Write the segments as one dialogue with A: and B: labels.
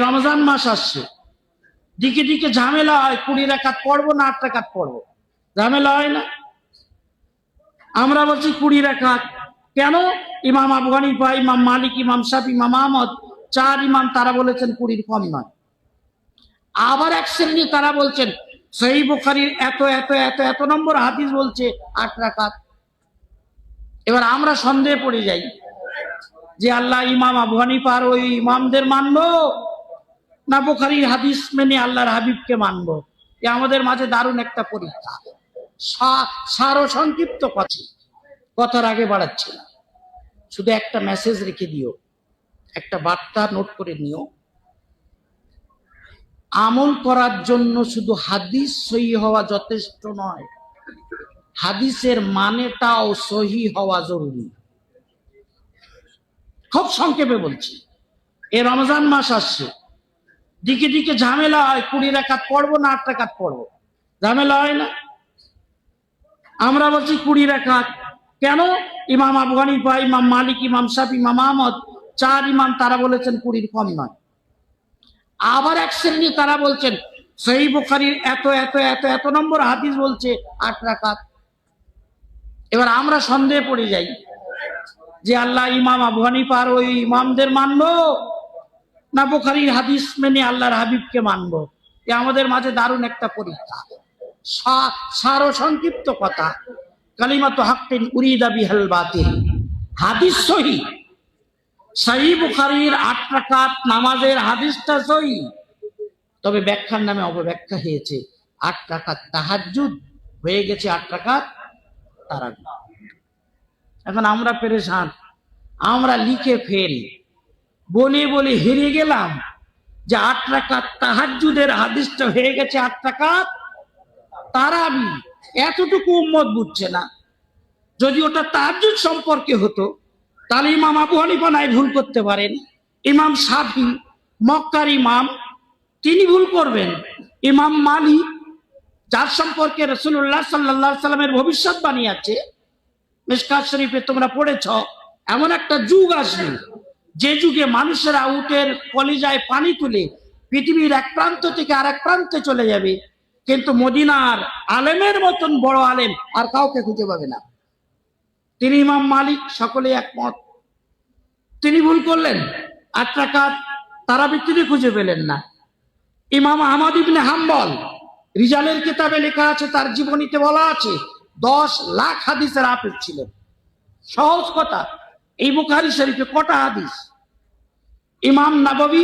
A: রমজান মাস আসছে, দিকে দিকে ঝামেলা হয়, 20 রাকাত পড়বো না 8 রাকাত পড়বো, ঝামেলা হয় না? আমরা বলছি 20 রাকাত। কেন? ইমাম আবু হানিফা, ইমাম মালিক, ইমাম শাফি, ইমাম আহমদ, 4 ইমাম তারা বলেছেন 20 কম নয়। আবার এক শ্রেণী তারা বলছেন সহিহ বুখারীর এত এত এত এত নম্বর হাদিস বলছে 8 রাকাত। এবার আমরা সন্দেহে পড়ে যাই যে আল্লাহ ইমাম আবু হানিফার ওই ইমামদের মানবো না বুখারীর হাদিস মেনে আল্লাহর হাবিবকে মানবো। এ আমাদের মাঝে দারুণ একটা পরীক্ষা। সার ও সংক্ষিপ্ত কথার আগে বাড়াচ্ছি না, শুধু একটা মেসেজ রেখে দিও, একটা বার্তা নোট করে নিও। আমল করার জন্য শুধু হাদিস সহিহ হওয়া যথেষ্ট নয়, হাদিসের মানেটাও সহিহ হওয়া জরুরি। খুব সংক্ষেপে বলছি, এ রমজান মাস আসছে, দিকে দিকে ঝামেলা হয়, 20 রাকাত পড়বো না 8 রাকাত পড়বো, ঝামেলা হয় না? আমরা বলছি 20 রাকাত। কেন? ইমাম আবু হানিফা, ইমাম মালিক, ইমাম শাফি, ইমাম আহমদ, 4 ইমাম তারা বলেছেন 20 কম নয়। আবার এক শ্রেণী তারা বলছেন সহিহ বুখারীর এত এত এত এত নম্বর হাদিস বলছে 8 রাকাত। এবার আমরা সন্দেহে পড়ে যাই যে আল্লাহ ইমাম আবু হানিফার ওই ইমামদের মানবো না বুখারীর হাদিস মেনে আল্লাহর হাবিবকে মানবো। এ আমাদের মাঝে দারুণ একটা পরীক্ষা। সার ও সংক্ষিপ্ত কথা, কালিমাতু হাক্কিন উরিদা বিহাল বাতিল। হাদিস সহিহ, সহিহ বুখারীর 8 রাকাত নামাজের হাদিসটা সহিহ, তবে ব্যাখ্যার নামে অপব্যাখ্যা হয়েছে। 8 রাকাত তাহাজ্জুদ হয়ে গেছে 8 রাকাত তারাবি। এখন আমরা পেরেশান, আমরা লিখে ফেল বলে বলে হেরে গেলাম যে 8 রাকাত তাহাজ্জুদের হাদিসটা হয়ে গেছে 8 রাকাত তারাবি। এতটুকু উম্মত বুঝছে না। যদি ওটা তাহাজ্জুদ সম্পর্কে হতো তাহলে ইমাম আবু হানিফা নাই ভুল করতে পারেন, ইমাম শাফি মক্কার ইমাম তিনি ভুল করবেন, ইমাম মালিক যার সম্পর্কে রাসূলুল্লাহ সাল্লাল্লাহু আলাইহি সাল্লামের ভবিষ্যৎবাণী আছে, মিশকাত শরীফে তোমরা পড়েছ, এমন একটা যুগ আসবে যে যুগে মানুষেরা উটের কলিজায় পানি তুলে পৃথিবীর এক প্রান্ত থেকে আরেক প্রান্তে চলে যাবে, কিন্তু মদিনার আলেমের মতন বড় আলেম আর কাউকে খুঁজে পাবে না। তিনি ইমাম মালিক, সকলে একমত। তিনি ভুল করলেন, 8 রাকাত তারাবি তিনি খুঁজে পেলেন না। ইমাম আহমদ ইবনে হাম্বল, রিজালের কিতাবে লেখা আছে, তার জীবনীতে বলা আছে 10 লাখ হাদিসের হাফেজ ছিলেন। সহজ কথা, এই বুখারী শরীফে কটা হাদিস? ইমাম নববী,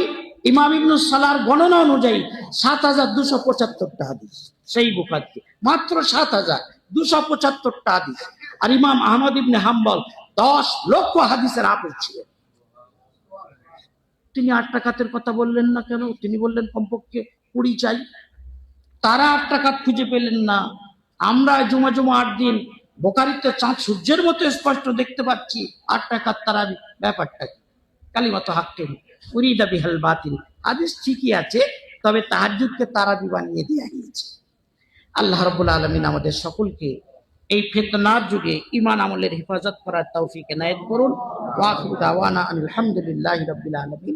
A: ইমাম ইবনুস সালাহর গণনা অনুযায়ী 7275টা হাদিস সেই বুখারীতে, মাত্র 7275টা হাদিস। আর ইমাম আহমদ ইবনে হাম্বল 10 লক্ষ হাদিসের হাফেজ ছিলেন। তিনি 8 রাকাতের কথা বললেন না কেন? তিনি বললেন কমপক্ষে 20 চাই। তারা 8 রাকাত খুঁজে পেলেন না। আমরা জুমা 8 দিন বুখারীতে চাঁদ সূর্যের মতো স্পষ্ট দেখতে পাচ্ছি 8 রাকাত তারাবি। ব্যাপারটা কি? কালিমাতু হাক্কিন উরিদা বিহাল বাতিল। হাদিস ঠিকই আছে, তবে তাহাজ্জুদকে তারাবি বানিয়ে দেয়া হয়েছে। আল্লাহ রাব্বুল আলামিন আমাদের সকলকে এই ফিতনার যুগে ঈমান আমলের হেফাজত করার তৌফিক এনায়েত করুন। ওয়া আখিরু দাওয়ানা আলহামদুলিল্লাহি রাব্বিল আলামিন।